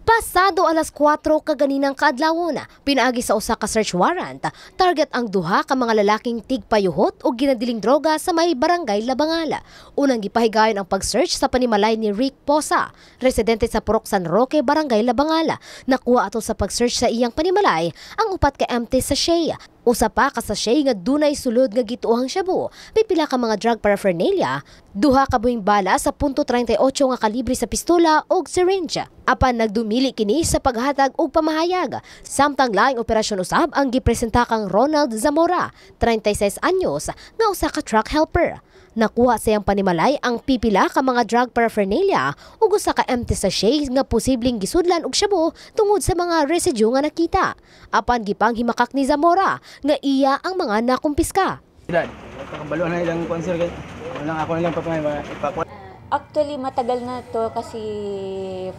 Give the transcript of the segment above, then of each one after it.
Pasado alas 4 kaganinang kaadlawon, pinaagi sa usa ka search warrant, target ang duha ka mga lalaking tigpayuhot o ginadiling droga sa may barangay Labangala. Unang gipahigayon ang pag-search sa panimalay ni Rick Posa, residente sa Purok San Roque, barangay Labangala. Nakuha ato sa pag-search sa iyang panimalay ang upat ka empty sachet. Usa pa ka sachet nga dunay sulod nga gituohang shabu, pipila ka mga drug paraphernalia, duha ka buhing bala sa .38 nga kalibre sa pistola o syringe. Apan nagdumili kini sa paghatag og pamahayag. Samtang laing operasyon usab ang gipresenta kang Ronald Zamora, 36 anyos, nga usa ka truck helper. Nakuha sa iyang panimalay ang pipila ka mga drug paraphernalia ug usa ka empty sachet nga posibleng gisudlan og shabu tungod sa mga residue nga nakita. Apan gipanghimakak ni Zamora nga iya ang mga nakumpiska. Kabalo na ilang sponsor kay ako na lang papay. Actually, matagal na to kasi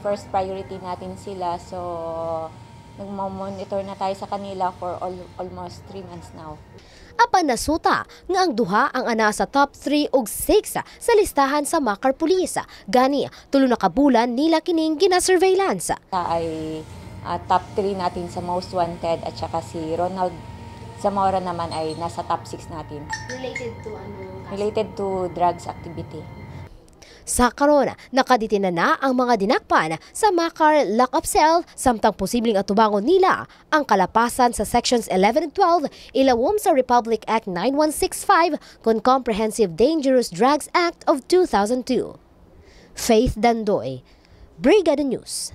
first priority natin sila. So, nagmo-monitor na tayo sa kanila for almost 3 months now. Apan nasuta nga ang duha ang ana sa top 3 ug 6 sa listahan sa Makar Police. Gani, tulo na ka bulan nila kining gina-surveillance. Ay top 3 natin sa most wanted at saka si Ronald Zamora naman ay nasa top 6 natin. Related to ano? Related to drugs activity. Sa karon, nakaditina na ang mga dinakpan sa Makar lock-up cell samtang posibleng atubangon nila ang kalapasan sa Sections 11 and 12 ilawom sa Republic Act 9165 kon Comprehensive Dangerous Drugs Act of 2002. Faith Dandoy, Brigada News.